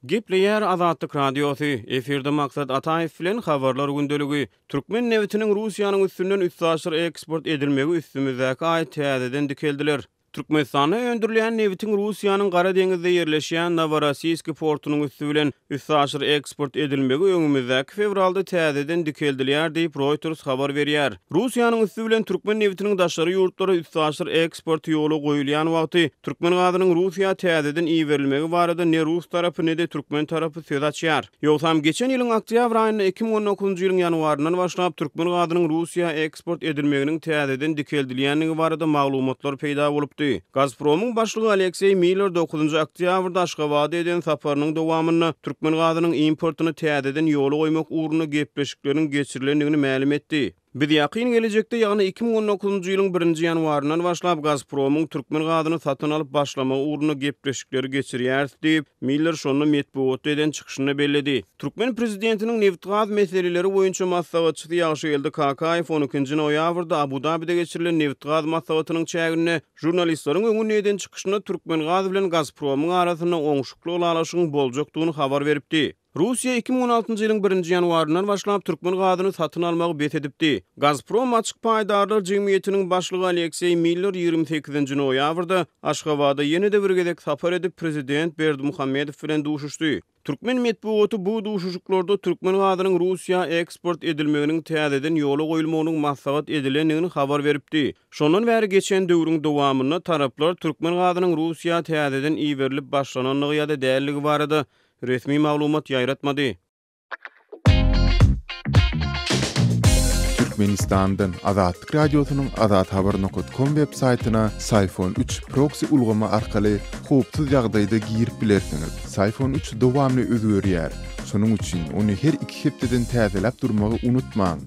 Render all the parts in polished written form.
Gepleyer Azatlyk Radiosu, efirde maksat Ataev bilen habarlar gündölügi. Türkmen newitiniň Russiýanyň üstünden 3 saşyr eksport edilmegi üstümizäki aýt täzeden dikeldiler. Türkmenistana öndürilen newitiň Russiýanyň Gara deňizde ýerleşýän Novorossiysk portunyň üstü bilen 3 saşyr eksport edilmegi öňümüzdäki fevralda täzeden dikeldiler diýip Reuters habar berýär. Russiýanyň üstü bilen Türkmen newitiniň daşary ýurtlara 3 saşyr eksport ýoly goýulýan wagty Türkmen gazynyň Russiýa täzeden iýerilmegi barada ne Rus tarapy ne de Türkmen tarapy söz açýar. Ýogsam geçen ýylyň oktýabr aýyny 2019-njy ýylyň ýanwaryndan başlap Türkmen gazynyň Russiýa eksport edilmeginiň täzeden dikeldilenligi barada maglumatlar peýda bolup Gazprom'un başlygy Aleksey Miller 9 oktýabrda Aşgabatda eden saparynyň dowamyny Türkmen gazynyň importuny täzeden ýoly goýmak uğruna gepleşikleriň geçirilendigini ma'lum etdi. Biz ýakyn gelecekde ýagny 2019-njy ýylyň 1-nji ýanwaryndan başlap Gazprom'un Türkmen gazyny satyn alyp başlama uğruna gepleşikleri geçirýär diýip Miller şonu medpuwatda eden çykyşyny belledi. Türkmen prezidentiniň neft gaz meseleleri boýunça maslahatçysy Ýagşygeldi Kakaýew 12-nji noýabrda Abu Dabida geçirilen neft gaz maslahatynyň çägine jurnalistleriň öňüne eden çykyşyna Türkmen gaz bilen Gazprom'un arasynda oňşukly ulaşygyň boljakdygyny habar beripdi. Russiýa 2016-njy ýylyň 1-nji ýanwaryndan başlap Türkmen gazyny satyn almagy bet edipdi. Gazprom açyk paýdarlar jemgyýetiniň başlygy Aleksey Miller 28-nji noýabrda Aşgabatda ýene-de bir gezek sapar edip prezident Berdimuhammedow bilen duşuşdy. Türkmen medpuwaty bu duşuşyklarda Türkmen gazynyň Russiýa eksport edilmeginiň täzeden ýoly goýulmagynyň maslahat edilendigini habar beripdi. Şondan bäri geçen döwrüň dowamyna taraplar Türkmen gazynyň Russiýa täzeden iýerilip başlananlygy ýa-da dälligi barada resmi maglumat ýaýratmady. Türkmenistan'dan Azatlyk Radiosynyň azathabar.com web saytyna Sayfon 3 proxy ulgama arkaly howpsuz ýagdaýda girip bilersiňiz. Sayfon 3 dowamly özgörýär. Şonuň üçin ony her 2 hepdeden täzelep durmagy unutmaň.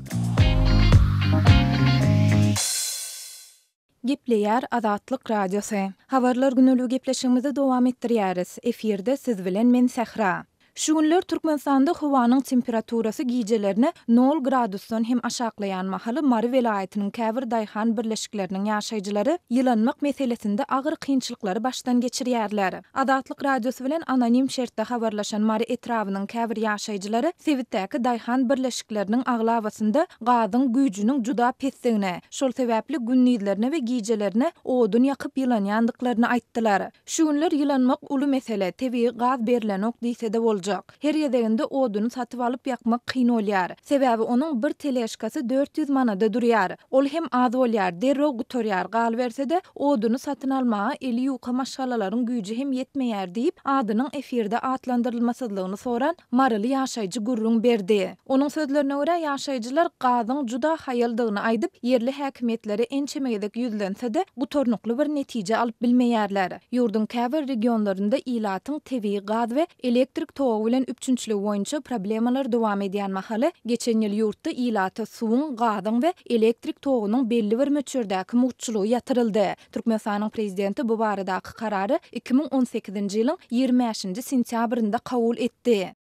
Gepleyer Azatlyk Radiosu. Habarlar günlük gepleşigimizi dowam etdirýäris. Efirde siz bilen men Sehra. Şu günler Türkmenistanda howanyň temperaturasy gijelerine 0 gradusdan hem aşaklayan mahaly Mary welaýatynyň käbir daýhan birleşikleriniň ýaşaýjylary ýylanmak meselesinde agyr kynçylyklary başdan geçirýärler. Azatlyk Radiosu bilen anonim şertde habarlaşan Mary etrawynyň käbir ýaşaýjylary Sewitdäki daýhan birleşikleriniň aglawasynda gazyň güýjüniň juda pesdigine, şol sebäpli günnizlerine we gijelerine odun ýakyp ýylanýandyklaryny aýtdylar. Şu günler ýylanmak uly mesele, tebii gaz berilenok diýse de boljak. Her ýerdeginde oduny satyp alyp ýakmak kyn bolýar. Sebäbi onuň bir teleşkasy 400 manada durýar. Ol hem az bolýar, derrog gutorýar. Gal berse de oduny satyn almaga eli ýuka maşgalalaryň güýji hem ýetmeýär diýip adynyň efirde atlandyrylmasyzlygyny soran Maryly ýaşaýjy gurrun berdi. Onuň sözlerine görä ýaşaýjylar gazyň juda haýaldygyny aýdyp yerli häkimetleri ençemegedek ýüzlense de gutornukly bir netije alyp bilmeýärler. Ýurdun käbir regionlarynda ilatyň tebii gaz we elektrik togy bilen üçünçligi boýunça problemalar dowam edýän mahaly geçen ýyl ýurtda ilaty suwuň, gazyň we elektrik togynyň belli bir möçürdäki muhçulugy ýatyryldy. Türkmenistanyň prezidenti bu baradaky karary 2018-nji ýylyň 25-nji sentýabrynda kabul etdi.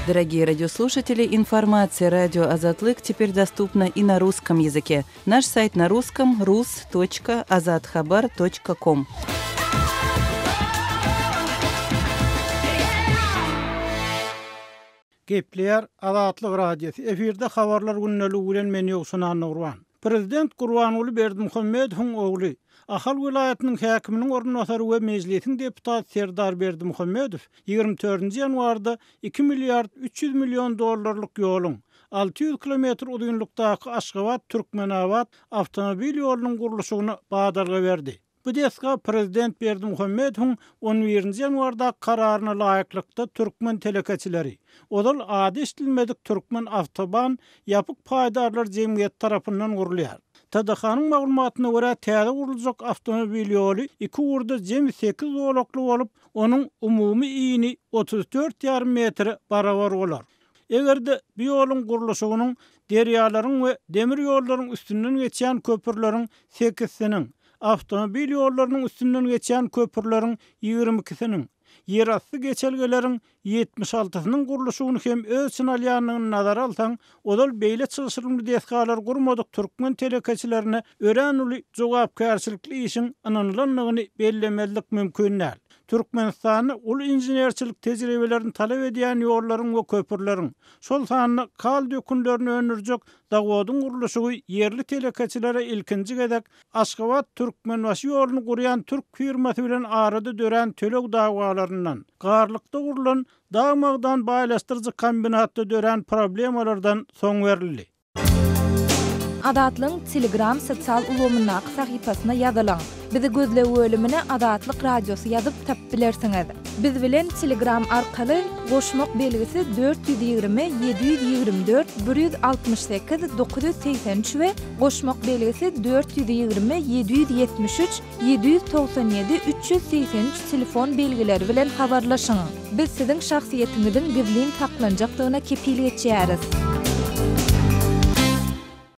Дорогие радиослушатели, информация «Радио Азатлык» теперь доступна и на русском языке. Наш сайт на русском rus.azathabar.com. Gepleyer Azatlyk Radiosu. Efirde habarlar günneligi bilen men ýoksunan Nurwan. Prezident Gurbanuly Berdimuhammedowyň ogly Ahal vilayatynyň häkiminiň ornwasary we mejlisiň deputat Serdar Berdimuhammedow 24-nji ýanwarda 2 milliard 300 milyon dollarlyk ýoluň 600 kilometr uzunlukdaky Aşgabat-Türkmenabad awtomobil ýolunyň gurulşygyny badarga berdi. Bu deska Prezident Berdimuhammedowyň 11-nji ýanwarda kararyna laýyklykda türkmen telekeçileri, odal ady iştilmedik türkmen awtoban ýapyk paýdarlar jemgyýeti tarapyndan gurulýar. TDH-nyň maglumatyna görä täze guruljak awtomobil ýoly 2 urda jem 8 zolakly bolup, onuň umumy iýini 34,5 metr barabar bolar. Egerde bu ýoluň gurulşygynyň derýalaryň we demir ýollaryň üstünden geçýän köpürleriň 8-siniň, awtomobil ýollarynyň üstünden geçýän köpürleriň 22-siniň, Yerasty geçelgelerin 76-synyň gurulşyny hem öz sinalýanyny nazara alsaň, odal beýle çyşyrymly desgalar gurmadyk türkmen telekeçilerine ören uly jogapkärçilikli işin ananylanlygyny bellemezlik mümkin näl. Türkmenistany ul injenerçilik tejribelerini talep edýän ýollaryň we köpürleriň şol sanyny kal dökünlerini önürjek zawodyň gurulşy yerli telekeçilere ilkinji gedek Aşgabat Türkmenbaşy ýoluny gurýan türk firmasy bilen arada dören tölek dagwalaryndan garlykda gurulan dagmagdan baýlaşdyrjy kombinatda dören problemalardan soň berildi. Adatlyň Telegram sosial ulgamyna sahypasyna ýazylan. Bizi gözle bölümine Adatlyk Radiosy ýazyp tap bilersiňiz. Biz bilen Telegram arkaly goşmak belgisi 420 724 168 983 we goşmak belgisi 420 773 797 383 telefon belgileri bilen habarlaşyň. Biz siziň şahsiýetiňizin gizlin saklanjakdygyna kepil etýäris.